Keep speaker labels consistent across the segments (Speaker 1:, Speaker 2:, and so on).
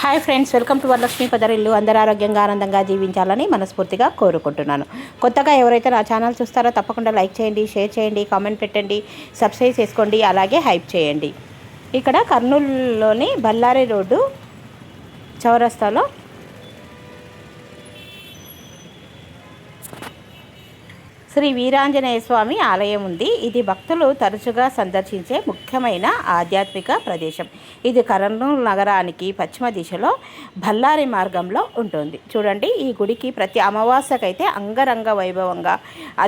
Speaker 1: Hi friends, welcome to Varalakshmi పదరిల్లు. అందరూ ఆరోగ్యంగా ఆనందంగా జీవించాలని మనస్ఫూర్తిగా కోరుకుంటున్నాను. కొత్తగా ఎవరైతే నా ఛానల్ చూస్తారో తప్పకుండా లైక్ చేయండి, షేర్ చేయండి, కామెంట్ పెట్టండి, సబ్స్క్రైబ్ చేసుకోండి, అలాగే హైప్ చేయండి. ఇక్కడ కర్నూలులోని బళ్ళారి రోడ్డు చౌరస్తాలో శ్రీ వీరాంజనేయ స్వామి ఆలయం ఉంది. ఇది భక్తులు తరచుగా సందర్శించే ముఖ్యమైన ఆధ్యాత్మిక ప్రదేశం. ఇది కర్నూలు నగరానికి పశ్చిమ దిశలో బళ్ళారి మార్గంలో ఉంటుంది. చూడండి, ఈ గుడికి ప్రతి అమావాస్యకైతే అంగరంగ వైభవంగా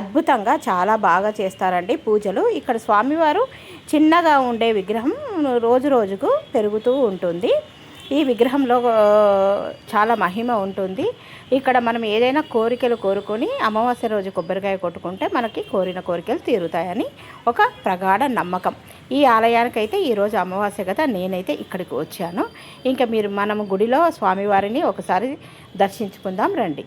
Speaker 1: అద్భుతంగా చాలా బాగా చేస్తారండి పూజలు. ఇక్కడ స్వామివారు చిన్నగా ఉండే విగ్రహం రోజు రోజుకు పెరుగుతూ ఉంటుంది. ఈ విగ్రహంలో చాలా మహిమ ఉంటుంది. ఇక్కడ మనం ఏదైనా కోరికలు కోరుకొని అమావాస్య రోజు కొబ్బరికాయ కొట్టుకుంటే మనకి కోరిన కోరికలు తీరుతాయని ఒక ప్రగాఢ నమ్మకం. ఈ ఆలయానికైతే ఈరోజు అమావాస్య కదా, నేనైతే ఇక్కడికి వచ్చాను. ఇంకా మనము గుడిలో స్వామివారిని ఒకసారి దర్శించుకుందాం రండి.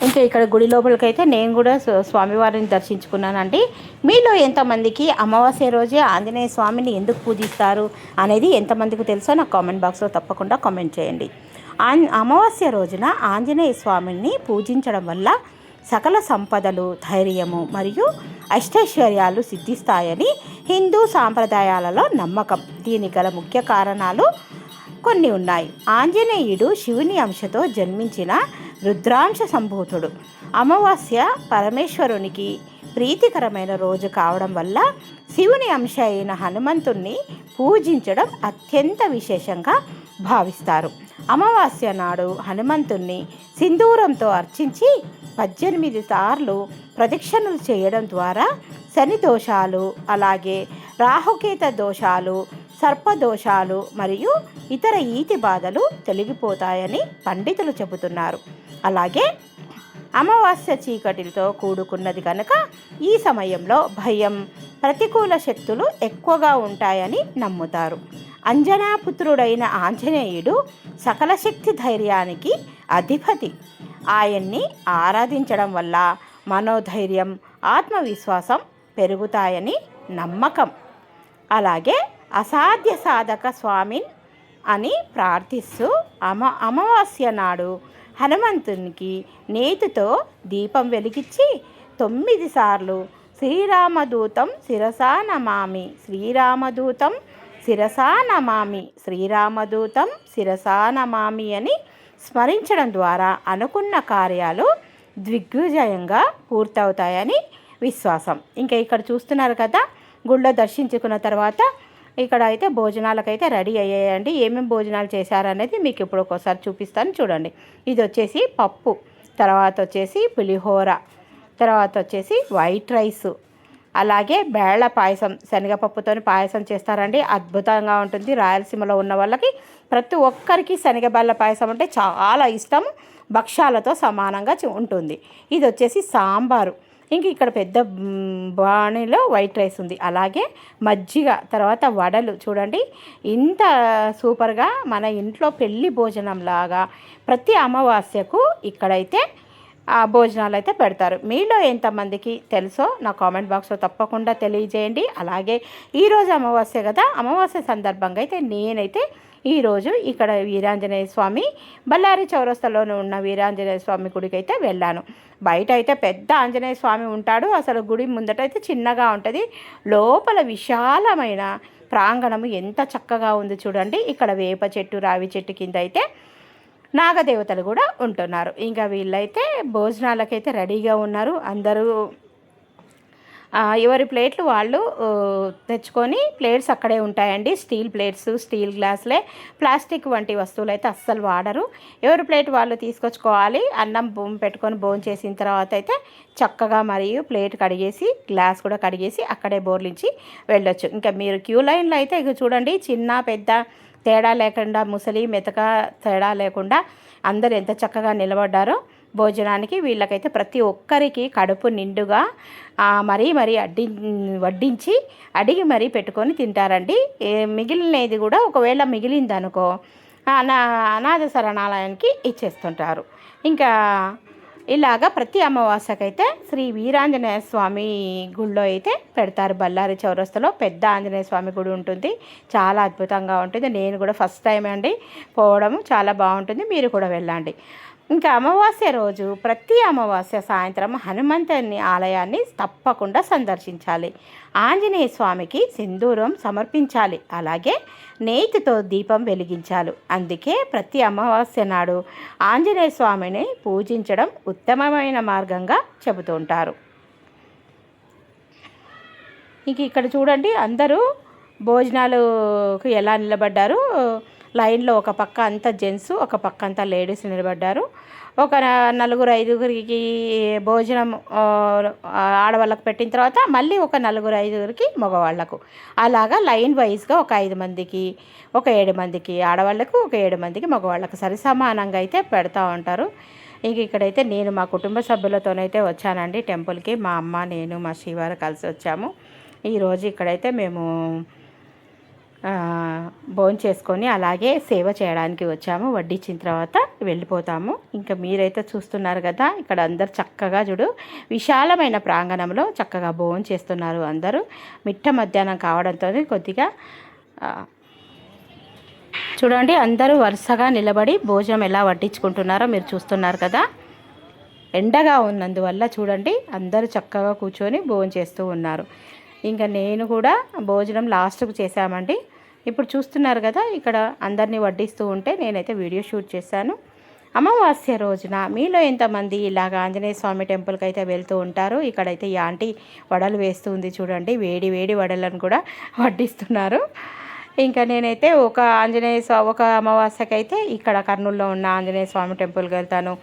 Speaker 1: ఇంకా ఇక్కడ గుడి లోపలికైతే నేను కూడా స్వామివారిని దర్శించుకున్నానండి. మీలో ఎంతమందికి అమావాస్య రోజే ఆంజనేయ స్వామిని ఎందుకు పూజిస్తారు అనేది ఎంతమందికి తెలుసో నాకు కామెంట్ బాక్స్లో తప్పకుండా కామెంట్ చేయండి. అమావాస్య రోజున ఆంజనేయ స్వామిని పూజించడం వల్ల సకల సంపదలు, ధైర్యము మరియు అష్టైశ్వర్యాలు సిద్ధిస్తాయని హిందూ సాంప్రదాయాలలో నమ్మకం. దీనికి గల ముఖ్య కారణాలు కొన్ని ఉన్నాయి. ఆంజనేయుడు శివుని అంశతో జన్మించిన రుద్రాంశ సంభూతుడు. అమావాస్య పరమేశ్వరునికి ప్రీతికరమైన రోజు కావడం వల్ల శివుని అంశ అయిన హనుమంతుణ్ణి పూజించడం అత్యంత విశేషంగా భావిస్తారు. అమావాస్య నాడు హనుమంతుణ్ణి సింధూరంతో అర్చించి 18 సార్లు ప్రదక్షిణలు చేయడం ద్వారా శని దోషాలు, అలాగే రాహుకేత దోషాలు, సర్పదోషాలు మరియు ఇతర ఈతి బాధలు తొలగిపోతాయని పండితులు చెబుతున్నారు. అలాగే అమావాస్య చీకటితో కూడుకున్నది కనుక ఈ సమయంలో భయం, ప్రతికూల శక్తులు ఎక్కువగా ఉంటాయని నమ్ముతారు. అంజనాపుత్రుడైన ఆంజనేయుడు సకల శక్తి ధైర్యానికి అధిపతి. ఆయన్ని ఆరాధించడం వల్ల మనోధైర్యం, ఆత్మవిశ్వాసం పెరుగుతాయని నమ్మకం. అలాగే అసాధ్య సాధక స్వామి అని ప్రార్థిస్తూ అమావాస్య నాడు హనుమంతునికి నేతితో దీపం వెలిగించి 9 సార్లు శ్రీరామదూతం శిరసా నమామి, శ్రీరామదూతం శిరసా నమామి, శ్రీరామదూతం శిరసా నమామి అని స్మరించడం ద్వారా అనుకున్న కార్యాలు దిగ్విజయంగా పూర్తవుతాయని విశ్వాసం. ఇంకా ఇక్కడ చూస్తున్నారు కదా, గుళ్ళో దర్శించుకున్న తర్వాత ఇక్కడ అయితే భోజనాలకైతే రెడీ అయ్యాయండి. ఏమేమి భోజనాలు చేశారనేది మీకు ఇప్పుడు ఒకసారి చూపిస్తాను చూడండి. ఇది వచ్చేసి పప్పు, తర్వాత వచ్చేసి పులిహోర, తర్వాత వచ్చేసి వైట్ రైస్, అలాగే బేళ్ళ పాయసం, శనగపప్పుతో పాయసం చేస్తారండి. అద్భుతంగా ఉంటుంది. రాయలసీమలో ఉన్న వాళ్ళకి ప్రతి ఒక్కరికి శనగబెల్ల పాయసం అంటే చాలా ఇష్టం. భక్ష్యాలతో సమానంగా ఉంటుంది. ఇది వచ్చేసి సాంబారు. ఇంక ఇక్కడ పెద్ద బాణీలో వైట్ రైస్ ఉంది, అలాగే మజ్జిగ, తర్వాత వడలు. చూడండి, ఇంత సూపర్గా మన ఇంట్లో పెళ్ళి భోజనం లాగా ప్రతి అమావాస్యకు ఇక్కడైతే భోజనాలు అయితే పెడతారు. మీలో ఎంతమందికి తెలుసో నా కామెంట్ బాక్స్లో తప్పకుండా తెలియజేయండి. అలాగే ఈరోజు అమావాస్య కదా, అమావాస్య సందర్భంగా అయితే నేనైతే ఈరోజు ఇక్కడ వీరాంజనేయ స్వామి బళ్ళారి చౌరస్తాలోనే ఉన్న వీరాంజనేయ స్వామి గుడికి అయితే వెళ్ళాను. బయట అయితే పెద్ద ఆంజనేయ స్వామి ఉంటాడు. అసలు గుడి ముందట అయితే చిన్నగా ఉంటుంది. లోపల విశాలమైన ప్రాంగణము ఎంత చక్కగా ఉంది చూడండి. ఇక్కడ వేప చెట్టు, రావి చెట్టు కింద అయితే నాగదేవతలు కూడా ఉంటున్నారు. ఇంకా వీళ్ళైతే భోజనాలకైతే రెడీగా ఉన్నారు. అందరూ ఎవరి ప్లేట్లు వాళ్ళు తెచ్చుకొని, ప్లేట్స్ అక్కడే ఉంటాయండి. స్టీల్ ప్లేట్స్, స్టీల్ గ్లాసులే, ప్లాస్టిక్ వంటి వస్తువులు అయితే అస్సలు వాడరు. ఎవరి ప్లేట్ వాళ్ళు తీసుకొచ్చుకోవాలి. అన్నం పెట్టుకొని భోజనం చేసిన తర్వాత అయితే చక్కగా మరియు ప్లేట్ కడిగేసి, గ్లాస్ కూడా కడిగేసి అక్కడే బోర్లించి వెళ్ళొచ్చు. ఇంకా మీరు క్యూ లైన్లో అయితే ఇక చూడండి, చిన్న పెద్ద తేడా లేకుండా, ముసలి మెతక తేడా లేకుండా అందరు ఎంత చక్కగా నిలబడ్డారో భోజనానికి. వీళ్ళకైతే ప్రతి ఒక్కరికి కడుపు నిండుగా మరీ వడ్డించి అడిగి మరీ పెట్టుకొని తింటారండి. మిగిలినది కూడా ఒకవేళ మిగిలిందనుకో అనాథ శరణాలయానికి ఇచ్చేస్తుంటారు. ఇంకా ఇలాగా ప్రతి అమావాస్యకైతే శ్రీ వీరాంజనేయ స్వామి గుళ్ళో అయితే పెడతారు. బళ్ళారి చౌరస్తలో పెద్ద ఆంజనేయ స్వామి గుడి ఉంటుంది. చాలా అద్భుతంగా ఉంటుంది. నేను కూడా ఫస్ట్ టైం అండి పోవడం, చాలా బాగుంటుంది. మీరు కూడా వెళ్ళండి. ఇంకా అమావాస్య రోజు ప్రతి అమావాస్య సాయంత్రం హనుమంతుని ఆలయాన్ని తప్పకుండా సందర్శించాలి. ఆంజనేయ స్వామికి సింధూరం సమర్పించాలి. అలాగే నేతితో దీపం వెలిగించాలి. అందుకే ప్రతి అమావాస్య నాడు ఆంజనేయ స్వామిని పూజించడం ఉత్తమమైన మార్గంగా చెబుతుంటారు. ఇంక ఇక్కడ చూడండి, అందరూ భోజనాలకు ఎలా నిలబడ్డారు. లైన్లో ఒక పక్క అంతా జెంట్స్, ఒక పక్క అంతా లేడీస్ నిలబడ్డారు. ఒక 4-5 భోజనం ఆడవాళ్ళకు పెట్టిన తర్వాత మళ్ళీ ఒక 4-5 మగవాళ్ళకు, అలాగా లైన్ వైజ్గా ఒక 5 మందికి, ఒక 7 మందికి ఆడవాళ్ళకు, ఒక 7 మందికి మగవాళ్ళకు సరిసమానంగా అయితే పెడతా ఉంటారు. ఇంక ఇక్కడైతే నేను మా కుటుంబ సభ్యులతోనైతే వచ్చానండి టెంపుల్కి. మా అమ్మ, నేను, మా శ్రీవారు కలిసి వచ్చాము. ఈరోజు ఇక్కడైతే మేము భోజనం చేసుకొని అలాగే సేవ చేయడానికి వచ్చాము. వడ్డించిన తర్వాత వెళ్ళిపోతాము. ఇంకా మీరైతే చూస్తున్నారు కదా, ఇక్కడ అందరు చక్కగా విశాలమైన ప్రాంగణంలో చక్కగా భోజనం చేస్తున్నారు. అందరూ మిట్ట మధ్యాహ్నం కావడంతో కొద్దిగా చూడండి, అందరూ వరుసగా నిలబడి భోజనం ఎలా వడ్డించుకుంటున్నారో మీరు చూస్తున్నారు కదా. ఎండగా ఉన్నందువల్ల చూడండి, అందరూ చక్కగా కూర్చొని భోజనం చేస్తూ ఉన్నారు. ఇంకా నేను కూడా భోజనం లాస్ట్కు చేశామండి. ఇప్పుడు చూస్తున్నారు కదా, ఇక్కడ అందరినీ వడ్డిస్తూ ఉంటే నేనైతే వీడియో షూట్ చేశాను. అమావాస్య రోజున మీలో ఎంతమంది ఇలాగ ఆంజనేయ స్వామి టెంపుల్కి అయితే వెళ్తూ ఉంటారు? ఇక్కడైతే ఈ ఆంటీ వడలు వేస్తూ ఉంది చూడండి. వేడి వేడి వడలను కూడా వడ్డిస్తున్నారు. ఇంకా నేనైతే ఒక అమావాస్యకైతే ఇక్కడ కర్నూలులో ఉన్న ఆంజనేయ స్వామి టెంపుల్కి వెళ్తాను.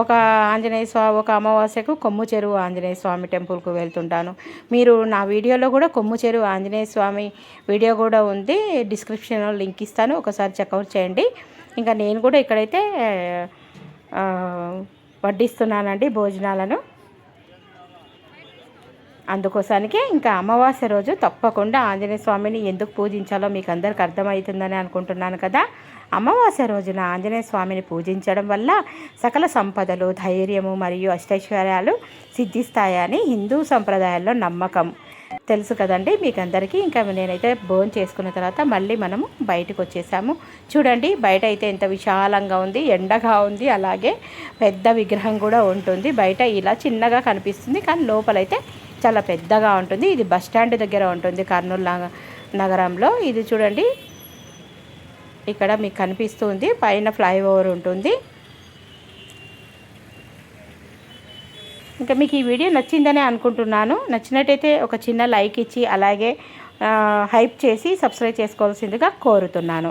Speaker 1: ఒక అమావాస్యకు కొమ్ము చెరువు ఆంజనేయ స్వామి టెంపుల్కు వెళ్తుంటాను. మీరు నా వీడియోలో కూడా కొమ్ము చెరువు ఆంజనేయ స్వామి వీడియో కూడా ఉంది, డిస్క్రిప్షన్లో లింక్ ఇస్తాను, ఒకసారి చెక్అవుట్ చేయండి. ఇంకా నేను కూడా ఇక్కడైతే వడ్డిస్తున్నానండి భోజనాలను. అందుకోసానికే ఇంకా అమావాస్య రోజు తప్పకుండా ఆంజనేయ స్వామిని ఎందుకు పూజించాలో మీకు అందరికి అర్థమవుతుందని అనుకుంటున్నాను కదా. అమావాస్య రోజున ఆంజనేయ స్వామిని పూజించడం వల్ల సకల సంపదలు, ధైర్యము మరియు అష్టైశ్వర్యాలు సిద్ధిస్తాయని హిందూ సంప్రదాయాల్లో నమ్మకం. తెలుసు కదండి మీకు అందరికీ. ఇంకా నేనైతే భోజనం చేసుకున్న తర్వాత మళ్ళీ మనము బయటకు వచ్చేసాము. చూడండి, బయట అయితే ఎంత విశాలంగా ఉంది, ఎండగా ఉంది, అలాగే పెద్ద విగ్రహం కూడా ఉంటుంది. బయట ఇలా చిన్నగా కనిపిస్తుంది, కానీ లోపలైతే చాలా పెద్దగా ఉంటుంది. ఇది బస్ స్టాండ్ దగ్గర ఉంటుంది కర్నూలు నగరంలో. ఇది చూడండి, ఇక్కడ మీకు కనిపిస్తుంది, పైన ఫ్లైఓవర్ ఉంటుంది. ఇంకా మీకు ఈ వీడియో నచ్చిందనే అనుకుంటున్నాను. నచ్చినట్టయితే ఒక చిన్న లైక్ ఇచ్చి అలాగే హైప్ చేసి సబ్స్క్రైబ్ చేసుకోవాల్సిందిగా కోరుతున్నాను.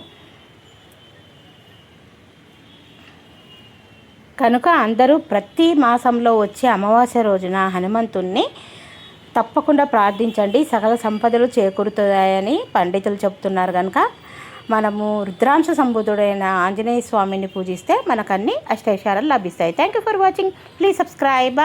Speaker 1: కనుక అందరూ ప్రతి మాసంలో వచ్చే అమావాస్య రోజున హనుమంతుణ్ణి తప్పకుండా ప్రార్థించండి. సకల సంపదలు చేకూరుతాయని పండితులు చెప్తున్నారు. కనుక మనము రుద్రాంశ సంబుధుడైన ఆంజనేయ స్వామిని పూజిస్తే మనకు అన్ని అష్టైశ్వర్యాలు లభిస్తాయి. Thank you for watching. Please subscribe.